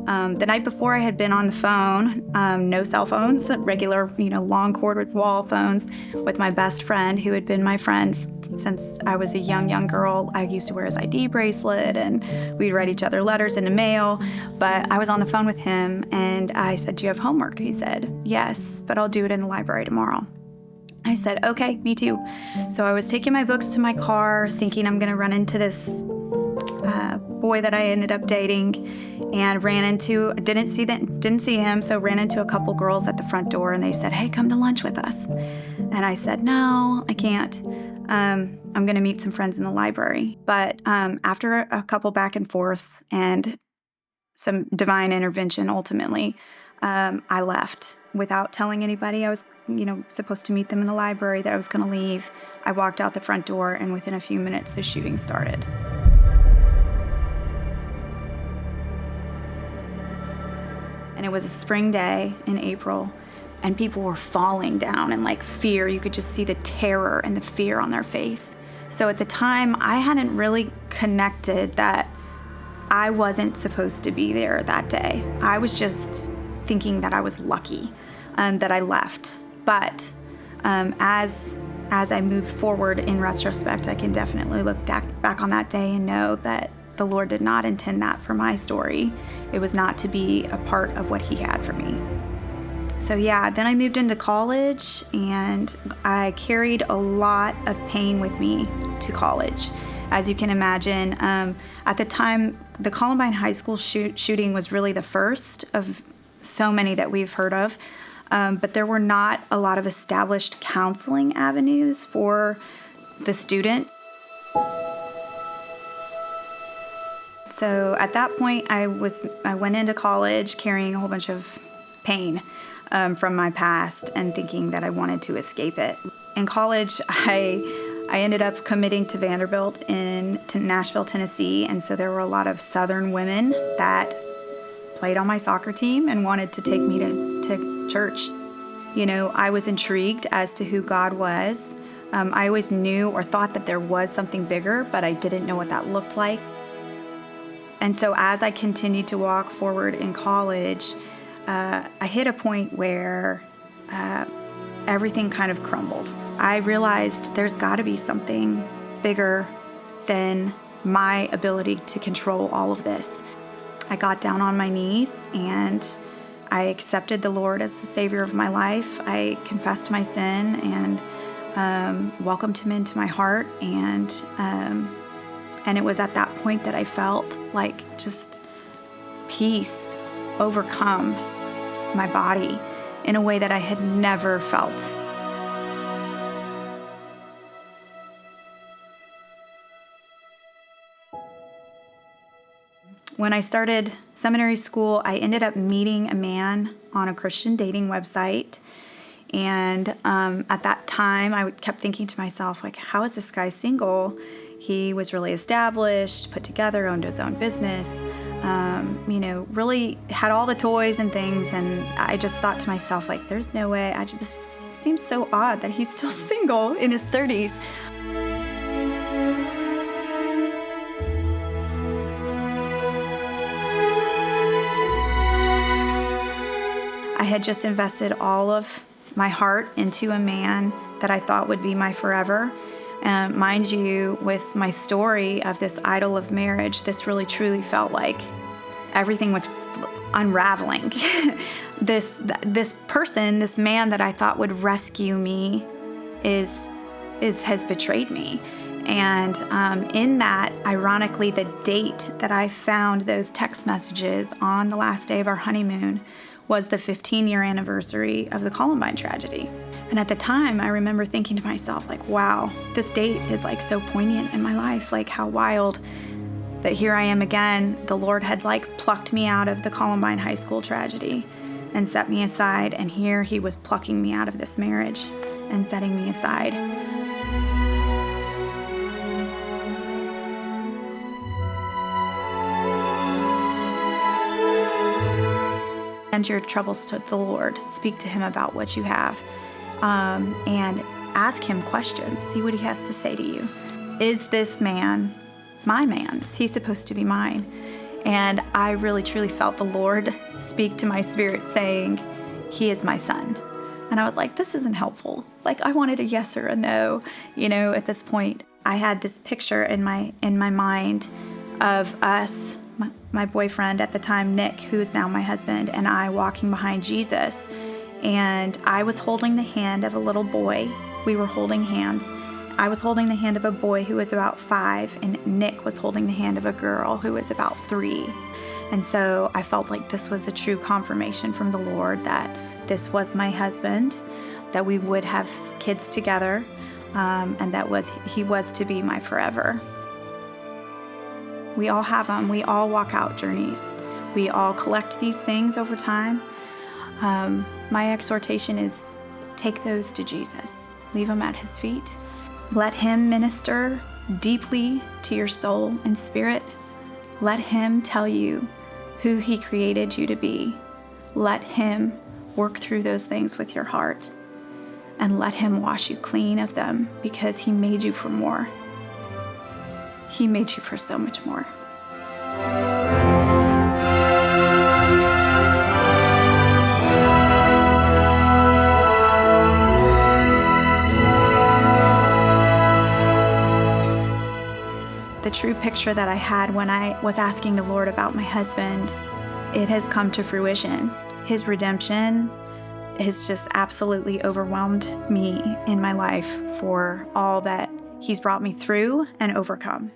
The night before, I had been on the phone, no cell phones, regular, long cord wall phones, with my best friend, who had been my friend since I was a young girl. I used to wear his ID bracelet, and we'd write each other letters in the mail. But I was on the phone with him, and I said, "Do you have homework?" He said, "Yes, but I'll do it in the library tomorrow." I said, "Okay, me too." So I was taking my books to my car, thinking I'm going to run into this boy that I ended up dating, and didn't see him, so ran into a couple girls at the front door, and they said, "Hey, come to lunch with us." And I said, "No, I can't. I'm going to meet some friends in the library." But after a couple back and forths and some divine intervention, ultimately, I left without telling anybody I was, supposed to meet them in the library, that I was going to leave. I walked out the front door, and within a few minutes, the shooting started. And it was a spring day in April, and people were falling down in fear. You could just see the terror and the fear on their face. So at the time, I hadn't really connected that I wasn't supposed to be there that day. I was just thinking that I was lucky that I left. But as I moved forward in retrospect, I can definitely look back on that day and know that the Lord did not intend that for my story. It was not to be a part of what He had for me. So then I moved into college, and I carried a lot of pain with me to college. As you can imagine, at the time, the Columbine High School shooting was really the first of so many that we've heard of, but there were not a lot of established counseling avenues for the students. So at that point, I went into college carrying a whole bunch of pain from my past and thinking that I wanted to escape it. In college, I ended up committing to Vanderbilt to Nashville, Tennessee, and so there were a lot of Southern women that played on my soccer team and wanted to take me to church. I was intrigued as to who God was. I always knew or thought that there was something bigger, but I didn't know what that looked like. And so as I continued to walk forward in college, I hit a point where everything kind of crumbled. I realized there's got to be something bigger than my ability to control all of this. I got down on my knees and I accepted the Lord as the Savior of my life. I confessed my sin and welcomed Him into my heart, and it was at that point that I felt like just peace overcome my body in a way that I had never felt. When I started seminary school, I ended up meeting a man on a Christian dating website. And at that time, I kept thinking to myself, how is this guy single? He was really established, put together, owned his own business, really had all the toys and things. And I just thought to myself, there's no way. This seems so odd that he's still single in his 30s. I had just invested all of my heart into a man that I thought would be my forever. Mind you, with my story of this idol of marriage, this really truly felt like everything was unraveling. This person, this man that I thought would rescue me has betrayed me. And in that, ironically, the date that I found those text messages on the last day of our honeymoon was the 15-year anniversary of the Columbine tragedy. And at the time, I remember thinking to myself, wow, this date is so poignant in my life. How wild that here I am again. The Lord had plucked me out of the Columbine High School tragedy and set me aside. And here He was plucking me out of this marriage and setting me aside. Send your troubles to the Lord. Speak to Him about what you have, and ask Him questions. See what He has to say to you. Is this man my man? Is he supposed to be mine? And I really truly felt the Lord speak to my spirit saying, he is my son. And I was like, this isn't helpful. Like, I wanted a yes or a no. At this point, I had this picture in my mind of us, my boyfriend at the time, Nick, who is now my husband, and I walking behind Jesus. And I was holding the hand of a little boy. We were holding hands. I was holding the hand of a boy who was about 5, and Nick was holding the hand of a girl who was about 3. And so I felt like this was a true confirmation from the Lord that this was my husband, that we would have kids together, and that he was to be my forever. We all have them. We all walk out journeys. We all collect these things over time. My exhortation is take those to Jesus. Leave them at his feet. Let him minister deeply to your soul and spirit. Let him tell you who he created you to be. Let him work through those things with your heart. And let him wash you clean of them, because he made you for more. He made you for so much more. The true picture that I had when I was asking the Lord about my husband, it has come to fruition. His redemption has just absolutely overwhelmed me in my life for all that he's brought me through and overcome.